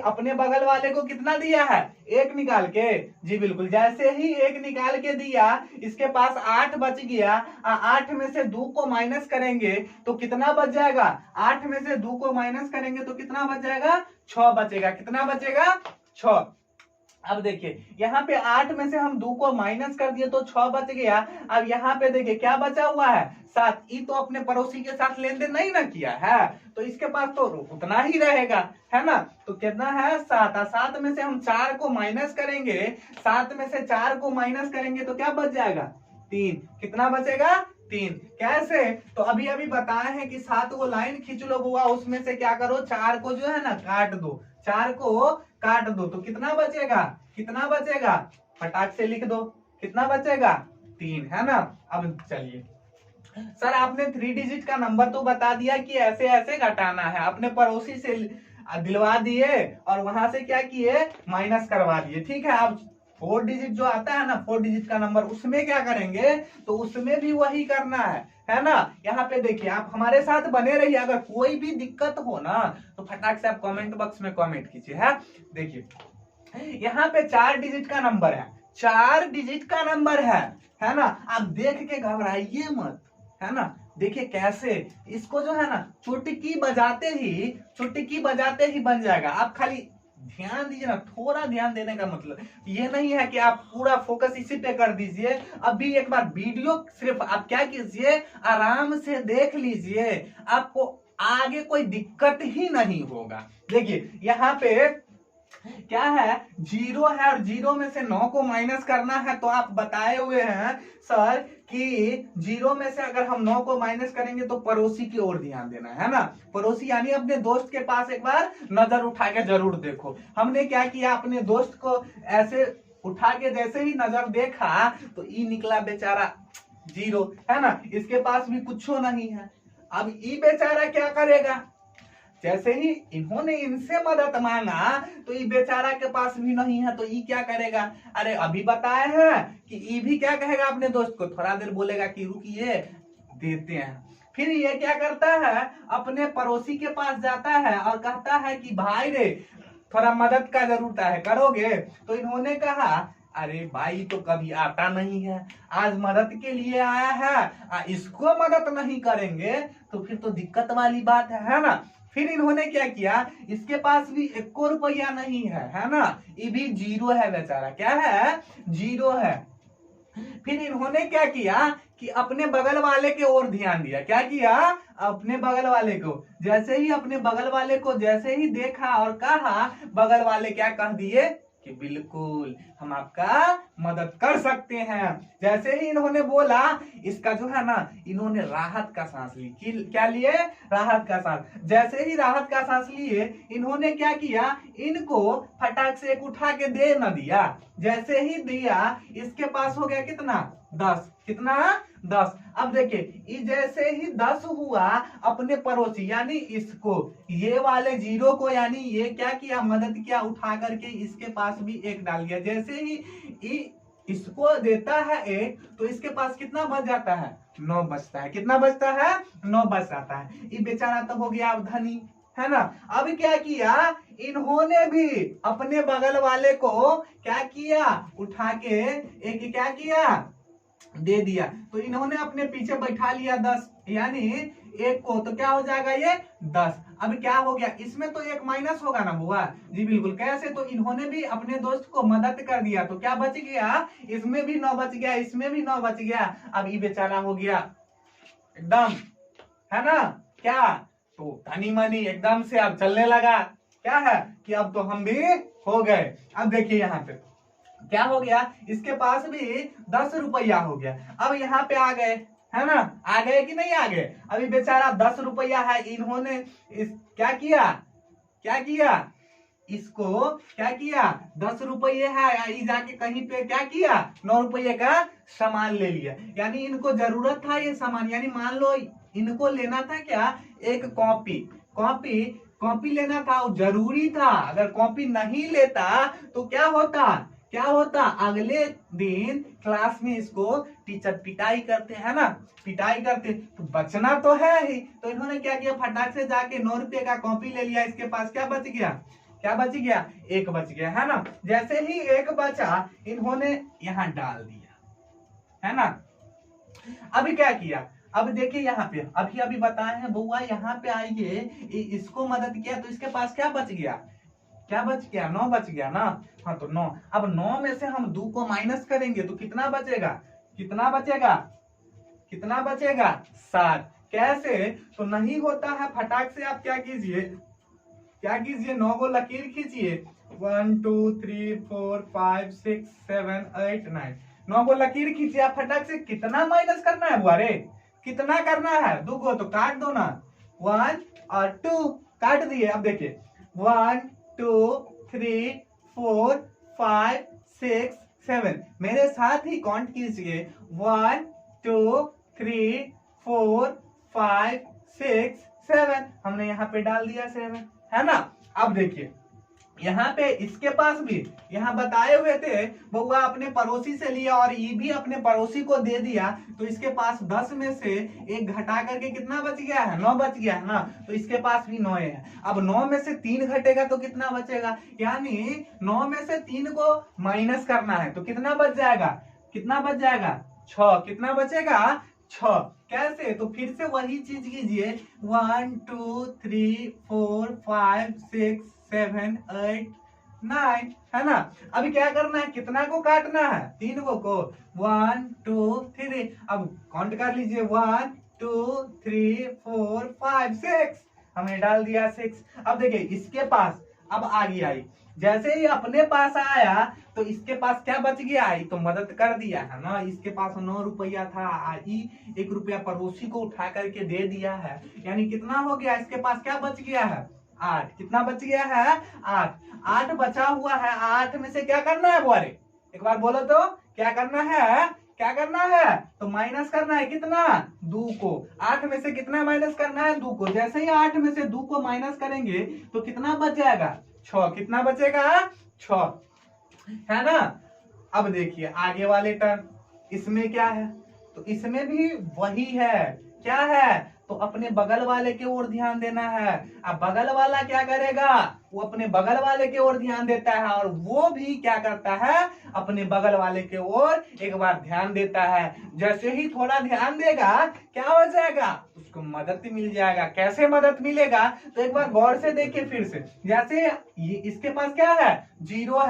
अपने बगल वाले को कितना दिया है? 1 निकाल के। जी बिल्कुल, जैसे ही 1 निकाल के दिया, इसके पास 8 बच गया। 8 में से 2 को माइनस करेंगे तो कितना बच जाएगा? 8 में से 2 को माइनस करेंगे तो कितना बच जाएगा? 6 बचेगा। कितना बचेगा? 6। अब देखिए यहाँ पे 8 में से हम 2 को माइनस कर दिए तो 6 बच गया। अब यहाँ पे देखिए क्या बचा हुआ है? 7। ये तो अपने पड़ोसी के साथ लेन देन नहीं ना किया है, तो इसके पास तो उतना ही रहेगा, है ना। तो कितना है? 7। 7 में से हम 4 को माइनस करेंगे, 7 में से 4 को माइनस करेंगे तो क्या बच जाएगा? 3। कितना बचेगा? 3। कैसे? तो अभी अभी बताए हैं कि 7 को लाइन खींच लो बुआ, उसमें से क्या करो? 4 को जो है ना काट दो। 4 को काट दो तो कितना बचेगा? कितना बचेगा? फटाक से लिख दो। कितना बचेगा? 3, है ना। अब चलिए सर, आपने 3 डिजिट का नंबर तो बता दिया कि ऐसे ऐसे घटाना है, अपने पड़ोसी से दिलवा दिए और वहां से क्या किए? माइनस करवा दिए। ठीक है, अब 4 डिजिट जो आता है ना, 4 डिजिट का नंबर, उसमें क्या करेंगे? तो उसमें भी वही करना है ना। यहाँ पे देखिए, आप हमारे साथ बने रहिए। अगर कोई भी दिक्कत हो ना तो फटाक से आप कमेंट बॉक्स में कमेंट कीजिए। है, देखिए यहाँ पे 4 डिजिट का नंबर है, 4 डिजिट का नंबर है ना। आप देख के घबराइए मत, है ना। देखिए कैसे इसको जो है ना चुटकी बजाते ही बन जाएगा। आप खाली ध्यान दीजिए ना, थोड़ा ध्यान देने का मतलब ये नहीं है कि आप पूरा फोकस इसी पे कर दीजिए। अभी एक बार वीडियो सिर्फ आप क्या कीजिए, आराम से देख लीजिए, आपको आगे कोई दिक्कत ही नहीं होगा। देखिए यहाँ पे क्या है? 0 है और 0 में से 9 को माइनस करना है। तो आप बताए हुए हैं सर कि 0 में से अगर हम 9 को माइनस करेंगे तो पड़ोसी की ओर ध्यान देना है ना। पड़ोसी यानी अपने दोस्त के पास एक बार नजर उठा के जरूर देखो। हमने क्या किया, अपने दोस्त को ऐसे उठा के जैसे ही नजर देखा तो ई निकला बेचारा 0, है ना। इसके पास भी कुछ नहीं है। अब ई बेचारा क्या करेगा? जैसे ही इन्होंने इनसे मदद मांगा तो ये बेचारा के पास भी नहीं है, तो ये क्या करेगा? अरे अभी बताए हैं कि ये भी क्या कहेगा अपने दोस्त को? थोड़ा देर बोलेगा कि रुकिए देते हैं। फिर ये क्या करता है? अपने पड़ोसी के पास जाता है और कहता है कि भाई रे थोड़ा मदद का जरूरत है, करोगे? तो इन्होंने कहा अरे भाई तो कभी आता नहीं है, आज मदद के लिए आया है, इसको मदद नहीं करेंगे तो फिर तो दिक्कत वाली बात है ना। फिर इन्होंने क्या किया? इसके पास भी 1 रुपया नहीं है ना। ये भी 0 है बेचारा। क्या है? 0 है। फिर इन्होंने क्या किया कि अपने बगल वाले के ओर ध्यान दिया। क्या किया? अपने बगल वाले को। जैसे ही अपने बगल वाले को जैसे ही देखा और कहा, बगल वाले क्या कह दिए कि बिल्कुल हम आपका मदद कर सकते हैं। जैसे ही इन्होंने बोला, इसका जो है ना, इन्होंने राहत का सांस ली। क्या लिए? राहत का सांस। जैसे ही राहत का सांस लिए, इन्होंने क्या किया? इनको फटाक से एक उठा के दे न दिया। जैसे ही दिया, इसके पास हो गया कितना? 10। कितना? 10। अब देखिए जैसे ही 10 हुआ, अपने पड़ोसी यानी इसको, ये वाले 0 को, यानी ये क्या किया? मदद किया, उठा करके इसके पास भी 1 डाल दिया। जैसे ही इसको देता है 1 तो इसके पास कितना बच जाता है? 9 बचता है। कितना बचता है? 9 बच जाता है। ये बेचारा तो हो गया अब धनी, है ना। अब क्या किया? इन्होंने भी अपने बगल वाले को क्या किया? उठा के एक क्या किया? दे दिया। तो इन्होंने अपने पीछे बैठा लिया 10, यानी 1 को, तो क्या हो जाएगा? ये 10। अब क्या हो गया? इसमें तो 1 माइनस होगा ना बुआ? जी बिल्कुल। कैसे? तो इन्होंने भी अपने दोस्त को मदद कर दिया, तो क्या बच गया? इसमें भी 9 बच गया, इसमें भी 9 बच गया। अब ये बेचारा हो गया एकदम, है ना। क्या? तो धनी मनी एकदम से अब चलने लगा। क्या है कि अब तो हम भी हो गए। अब देखिए यहाँ पे क्या हो गया? इसके पास भी 10 रुपया हो गया। अब यहाँ पे आ गए, है ना। आ गए कि नहीं आ गए? अभी बेचारा 10 रुपया है। इन्होंने क्या किया? क्या किया? इसको क्या किया? 10 रुपये है, जाके कहीं पे क्या किया? 9 रुपये का सामान ले लिया। यानी इनको जरूरत था ये सामान, यानी मान लो इनको लेना था क्या? एक कॉपी। कॉपी लेना था, वो जरूरी था। अगर कॉपी नहीं लेता तो क्या होता, अगले दिन क्लास में इसको टीचर पिटाई करते हैं ना, पिटाई करते। तो बचना तो है ही, तो इन्होंने क्या किया, फटाक से जाके 9 रुपए का कॉपी ले लिया। इसके पास क्या बच गया, एक बच गया, है ना। जैसे ही एक बचा, इन्होंने यहाँ डाल दिया, है ना। अभी क्या किया, अब देखिए यहाँ पे अभी बताए हैं बउआ, यहाँ पे आइए, इसको मदद किया तो इसके पास क्या बच गया, 9 बच गया ना। हाँ तो 9, अब 9 में से हम 2 को माइनस करेंगे तो कितना बचेगा 7। कैसे, तो नहीं होता है, फटाक से आप क्या कीजिए 9 को लकीर खींचिए, 1 2 3 4 5 6 7 8 9, 9 को लकीर खींचिए। आप फटाक से कितना माइनस करना है बुआरे, कितना करना है, 2 को तो काट दो ना, 1 और 2 काट दिए। अब देखिए 1 2 3 4 5 6 7, मेरे साथ ही काउंट कीजिए, 1 2 3 4 5 6 7, हमने यहाँ पे डाल दिया 7, है ना। अब देखिए यहाँ पे इसके पास भी यहाँ बताए हुए थे, बउआ अपने पड़ोसी से लिया और ये भी अपने पड़ोसी को दे दिया, तो इसके पास 10 में से एक घटा करके कितना बच गया है, 9 बच गया है ना। तो इसके पास भी 9 है। अब 9 में से 3 घटेगा तो कितना बचेगा, यानी 9 में से 3 को माइनस करना है तो कितना बच जाएगा 6। कितना बचेगा 6। कैसे, तो फिर से वही चीज कीजिए, 1 2 3 4 5 6 7 8 9, है ना। अभी क्या करना है, कितना को काटना है, 3 को 1 2 3, अब काउंट कर लीजिए, 1 2 3 4 5 6, हमने डाल दिया 6। अब देखिए इसके पास अब आगे आई, जैसे ही अपने पास आया तो इसके पास क्या बच गया, आई तो मदद कर दिया है ना। इसके पास 9 रुपया था, आई 1 रुपया पड़ोसी को उठा करके दे दिया है, यानी कितना हो गया, इसके पास क्या बच गया है 8। कितना बच गया है 8 बचा हुआ है। 8 में से क्या करना है बुआरे, एक बार बोलो तो क्या करना है, तो माइनस करना है कितना, 2 को। 8 में से कितना माइनस करना है, 2 को। जैसे ही 8 में से 2 को माइनस करेंगे तो कितना बच जाएगा 6। कितना बचेगा 6, है ना। अब देखिए आगे वाले टर्म, इसमें क्या है, तो इसमें भी वही है, क्या है, तो अपने बगल वाले के ओर ध्यान देना है। अब बगल वाला क्या करेगा, वो अपने बगल वाले के ओर ध्यान देता है, और वो भी क्या करता है, अपने बगल वाले के ओर एक बार ध्यान देता है। जैसे ही थोड़ा ध्यान देगा क्या हो जाएगा, उसको मदद मिल जाएगा। कैसे मदद मिलेगा, तो एक बार गौर से देखिए फिर से। जैसे ये इसके पास क्या है, 0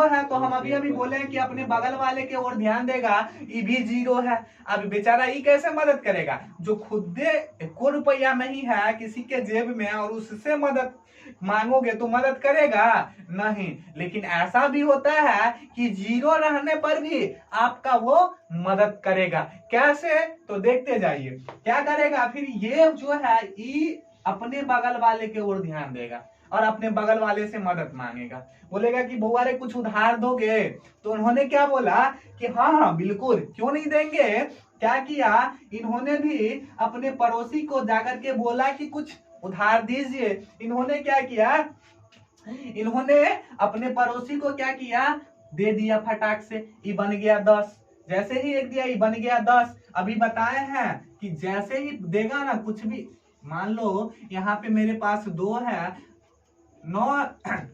है, तो हम अभी बोले कि अपने बगल वाले के ओर ध्यान देगा, ये भी 0 है। अब बेचारा ये कैसे मदद करेगा, जो खुद 1 रुपया नहीं है किसी के जेब में, और उससे मदद मांगोगे तो मदद करेगा नहीं। लेकिन ऐसा भी होता है कि 0 रहने पर भी आपका वो मदद करेगा। कैसे, तो देखते जाइए क्या करेगा। फिर ये जो है ये अपने बगल वाले के ओर ध्यान देगा और अपने बगल वाले से मदद मांगेगा। बोलेगा कि बउआ रे कुछ उधार दोगे, तो उन्होंने क्या बोला कि हाँ बिल्कुल, क्यों नहीं देंगे। क्या किया, इन्होंने भी अपने पड़ोसी को जाकर के बोला कि कुछ उधार दीजिए। इन्होंने क्या किया, इन्होंने अपने पड़ोसी को क्या किया, दे दिया फटाक से, ये बन गया 10। जैसे ही एक दिया ये बन गया 10। अभी बताए हैं कि जैसे ही देगा ना कुछ भी, मान लो यहाँ पे मेरे पास 2 है, 9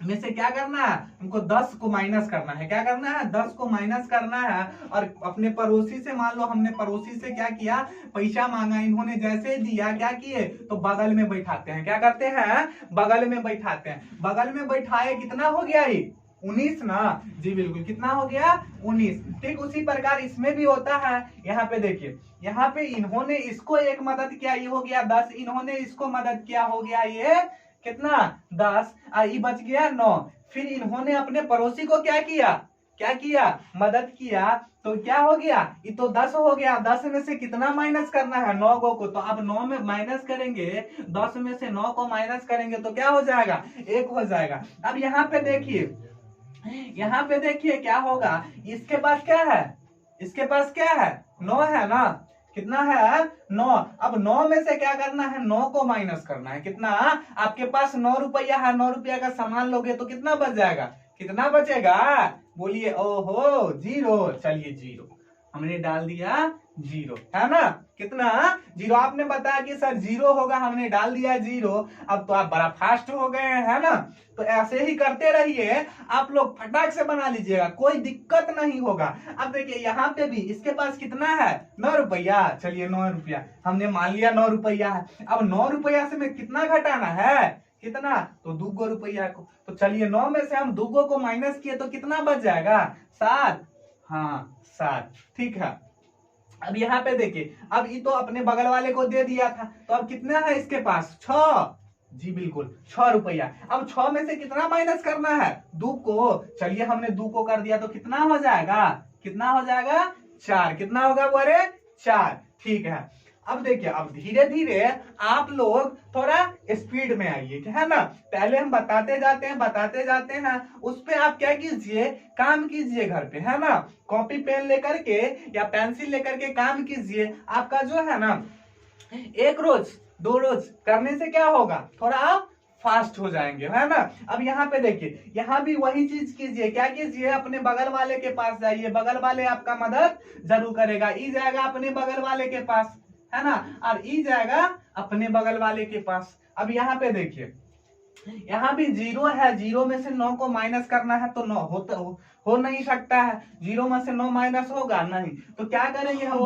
में से क्या करना है, हमको 10 को माइनस करना है। क्या करना है, 10 को माइनस करना है। और अपने पड़ोसी से, मान लो हमने पड़ोसी से क्या किया, पैसा मांगा। इन्होंने जैसे दिया क्या किए, तो बगल में बैठाते हैं। क्या करते हैं, बगल में बैठाते हैं। बगल में बैठाए, कितना हो गया ये 19 ना, जी बिल्कुल, कितना हो गया 19। ठीक उसी प्रकार इसमें भी होता है। यहाँ पे देखिए, यहाँ पे इन्होंने इसको एक मदद किया, ये हो गया 10। इन्होंने इसको मदद किया, हो गया ये कितना 10, ये बच गया 9। फिर इन्होंने अपने पड़ोसी को क्या किया, मदद किया, तो क्या हो गया, ये तो 10 हो गया। 10 में से कितना माइनस करना है, 9 को। तो अब 9 में माइनस करेंगे, 10 में से 9 को माइनस करेंगे तो क्या हो जाएगा, 1 हो जाएगा। अब यहाँ पे देखिए क्या होगा, इसके पास क्या है, 9 है ना। कितना है 9। अब 9 में से क्या करना है, 9 को माइनस करना है। कितना, आपके पास 9 रुपया है, 9 रुपया का सामान लोगे तो कितना बच जाएगा, कितना बचेगा, बोलिए, ओहो 0। चलिए 0 हमने डाल दिया, 0 है ना, कितना 0। आपने बताया कि सर 0 होगा, हमने डाल दिया 0। अब तो आप बड़ा फास्ट हो गए हैं ना, तो ऐसे ही करते रहिए, आप लोग फटाक से बना लीजिएगा, कोई दिक्कत नहीं होगा। अब देखिए यहाँ पे भी इसके पास कितना है, 9 रुपया। चलिए 9 रुपया हमने मान लिया 9 रुपया है। अब 9 रुपया से में कितना घटाना है, कितना, तो 2 रुपया को। तो चलिए 9 में से हम 2 को माइनस किए तो कितना बच जाएगा, 7। हाँ 7, ठीक है। अब यहाँ पे देखिए, अब ये तो अपने बगल वाले को दे दिया था, तो अब कितना है इसके पास, 6। जी बिल्कुल 6 रुपया। अब 6 में से कितना माइनस करना है, 2 को। चलिए हमने 2 को कर दिया तो कितना हो जाएगा, कितना हो जाएगा, 4। कितना होगा बोले, 4, ठीक है। अब देखिए, अब धीरे धीरे आप लोग थोड़ा स्पीड में आइए, है ना। पहले हम बताते जाते हैं, उस पे आप क्या कीजिए, काम कीजिए घर पे, है ना। कॉपी पेन लेकर के या पेंसिल लेकर के काम कीजिए। आपका जो है ना, 1 रोज 2 रोज करने से क्या होगा, थोड़ा आप फास्ट हो जाएंगे, है ना। अब यहाँ पे देखिए, यहाँ भी वही चीज कीजिए, क्या कीजिए, अपने बगल वाले के पास जाइए, बगल वाले आपका मदद जरूर करेगा। ई जाएगा अपने बगल वाले के पास, है ना, और ई जाएगा अपने बगल वाले के पास। अब यहाँ पे देखिए, यहाँ भी 0 है, 0 में से 9 को माइनस करना है, तो 9 हो नहीं सकता है, 0 में से 9 माइनस होगा नहीं। तो क्या करेंगे, हम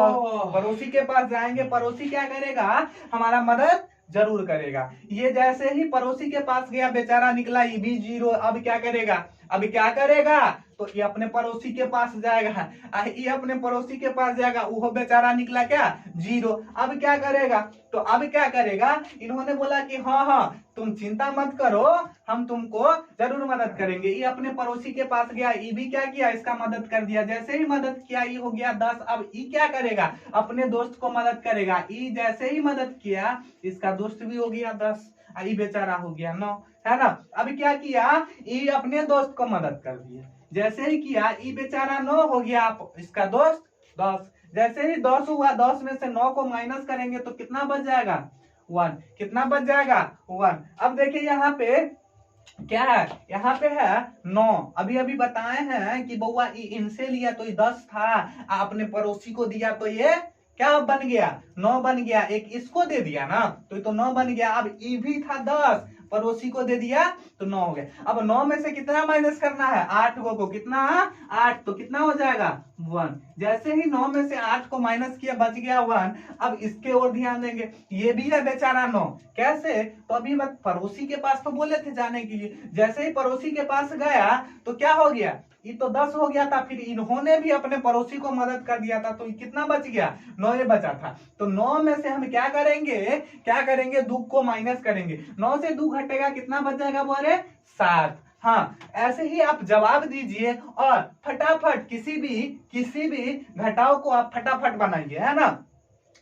पड़ोसी के पास जाएंगे, पड़ोसी क्या करेगा, हमारा मदद जरूर करेगा। ये जैसे ही पड़ोसी के पास गया, बेचारा निकला ये भी 0। अब क्या करेगा, अब क्या करेगा, तो ये अपने पड़ोसी के पास जाएगा, ये अपने पड़ोसी के पास जाएगा, वो बेचारा निकला क्या, 0। अब क्या करेगा, तो अब क्या करेगा, इन्होंने बोला कि हाँ हाँ तुम चिंता मत करो, हम तुमको जरूर मदद करेंगे। ये अपने पड़ोसी के पास गया, ये भी क्या किया, इसका मदद कर दिया। जैसे ही मदद किया, ये हो गया 10। अब ये क्या करेगा, अपने दोस्त को मदद करेगा। ये जैसे ही मदद किया, इसका दोस्त भी हो गया 10, ये बेचारा हो गया 9, है ना। अब क्या किया, ये अपने दोस्त को मदद कर दिया। जैसे ही किया, ये बेचारा 9 हो गया, इसका दोस्त 10। जैसे ही 10 हुआ, 10 में से 9 को माइनस करेंगे तो कितना बच जाएगा, 1। कितना बच जाएगा, 1। अब देखिए यहाँ पे क्या है, यहाँ पे है 9। अभी अभी बताए हैं कि बउआ इनसे लिया तो ये 10 था, अपने पड़ोसी को दिया तो ये क्या बन गया, 9 बन गया। एक इसको दे दिया ना, तो ये तो 9 बन गया। अब ये भी था 10, पड़ोसी को दे दिया तो 9 हो गया। अब 9 में से कितना माइनस करना है, 8 को। कितना, 8, तो कितना हो जाएगा, 1। जैसे ही 9 में से 8 को माइनस किया, बच गया 1। अब इसके ओर ध्यान देंगे, ये भी है बेचारा 9। कैसे, तो अभी मैं पड़ोसी के पास तो बोले थे जाने के लिए, जैसे ही पड़ोसी के पास गया तो क्या हो गया, ये तो 10 हो गया था, फिर इन्होंने भी अपने पड़ोसी को मदद कर दिया था, तो कितना बच गया, 9 बचा था। तो 9 में से हम क्या करेंगे, 2 को माइनस करेंगे। 9 से 2 घटेगा, कितना बच जाएगा बोले, 7। हाँ, ऐसे ही आप जवाब दीजिए और फटाफट किसी भी घटाव को आप फटाफट बनाइए, है ना।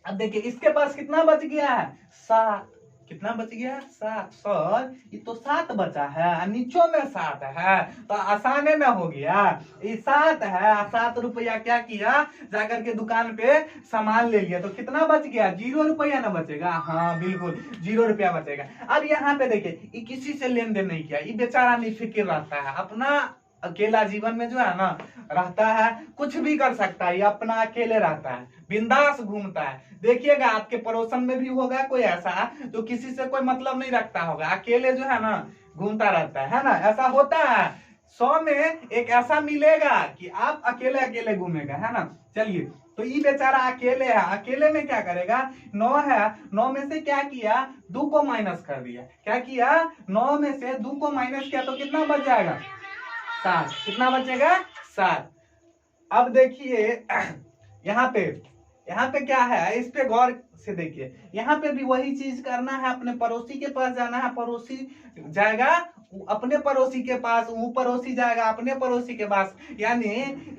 अब देखिए इसके पास कितना बच गया है, 7। कितना बच गया है, 7। सर ये तो 7 बचा है, नीचों में 7 है, तो आसाने में हो गया। ये 7 है, 7 रुपया क्या किया, जाकर के दुकान पे सामान ले लिया, तो कितना बच गया, 0 रुपया ना बचेगा। हाँ बिल्कुल 0 रुपया बचेगा। अब यहाँ पे देखिए, ये किसी से लेन देन नहीं किया, ये बेचारा निफिक्र रहता है, अपना अकेला जीवन में जो है ना रहता है, कुछ भी कर सकता है, ये अपना अकेले रहता है, बिंदास घूमता है। देखिएगा आपके पड़ोसन में भी होगा कोई ऐसा जो किसी से कोई मतलब नहीं रखता होगा, अकेले जो है ना घूमता रहता है ना, ऐसा होता है। 100 में एक ऐसा मिलेगा कि आप अकेले अकेले घूमेगा, है ना। चलिए, तो ये बेचारा अकेले है, अकेले में क्या करेगा, 9 है, 9 में से क्या किया, 2 को माइनस कर दिया। क्या किया, 9 में से 2 को माइनस किया तो कितना बच जाएगा, 7। कितना बचेगा, 7। अब देखिए यहाँ पे क्या है, इस पे गौर से देखिए। यहाँ पे भी वही चीज करना है, अपने पड़ोसी के पास जाना है, पड़ोसी जाएगा अपने पड़ोसी के पास, वो पड़ोसी जाएगा अपने पड़ोसी के पास। यानी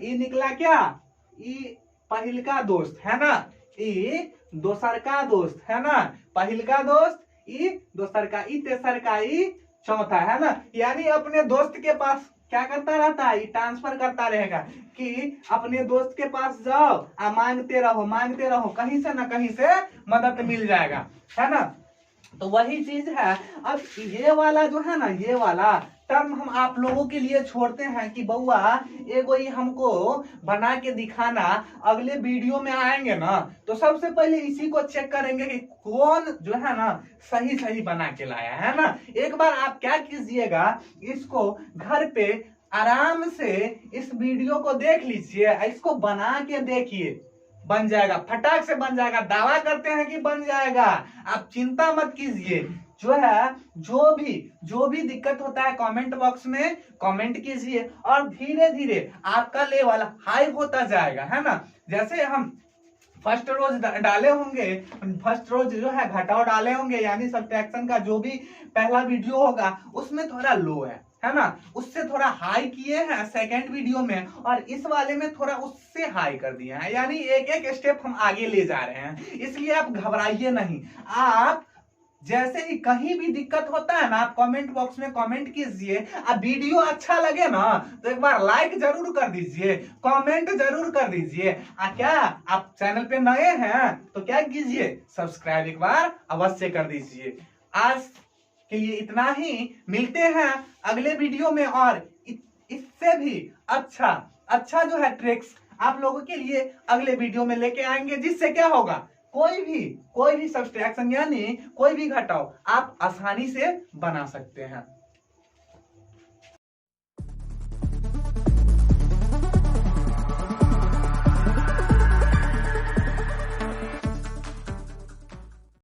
ये निकला क्या, ये पहिलका दोस्त है ना, ये दोसर का दोस्त है ना, पहिलका दोस्त, ये दोसर का, ये तेसर का, ये चौथा, है ना। यानी अपने दोस्त के पास क्या करता रहता है, ट्रांसफर करता रहेगा कि अपने दोस्त के पास जाओ, मांगते रहो, कहीं से ना कहीं से मदद मिल जाएगा, है ना। तो वही चीज है। अब ये वाला जो है ना, ये वाला टर्म हम आप लोगों के लिए छोड़ते हैं कि बउआ एगो ही हमको बना के दिखाना, अगले वीडियो में आएंगे ना तो सबसे पहले इसी को चेक करेंगे कि कौन जो है ना सही सही बना के लाया है ना। एक बार आप क्या कीजिएगा, इसको घर पे आराम से इस वीडियो को देख लीजिए, इसको बना के देखिए, बन जाएगा, फटाक से बन जाएगा, दावा करते हैं कि बन जाएगा। आप चिंता मत कीजिए। जो है जो भी दिक्कत होता है कमेंट बॉक्स में कमेंट कीजिए और धीरे धीरे आपका लेवल हाई होता जाएगा, है ना। जैसे हम फर्स्ट रोज डाले होंगे, फर्स्ट रोज जो है घटाओ डाले होंगे, यानी सब्ट्रैक्शन का जो भी पहला वीडियो होगा उसमें थोड़ा लो है ना, उससे थोड़ा हाई किए हैं सेकंड वीडियो में, और इस वाले में थोड़ा उससे हाई कर दिए हैं, यानी एक एक स्टेप हम आगे ले जा रहे हैं। इसलिए आप घबराइए नहीं। आप जैसे ही कहीं भी दिक्कत होता है ना, आप कमेंट बॉक्स में कमेंट कीजिए। अब वीडियो अच्छा लगे ना तो एक बार लाइक जरूर कर दीजिए, कमेंट जरूर कर दीजिए। क्या आप चैनल पे नए हैं तो क्या कीजिए, सब्सक्राइब एक बार अवश्य कर दीजिए। आज के लिए इतना ही, मिलते हैं अगले वीडियो में और इससे भी अच्छा जो है ट्रिक्स आप लोगों के लिए अगले वीडियो में लेके आएंगे, जिससे क्या होगा, कोई भी सब्ट्रैक्शन यानी कोई भी घटाव आप आसानी से बना सकते हैं।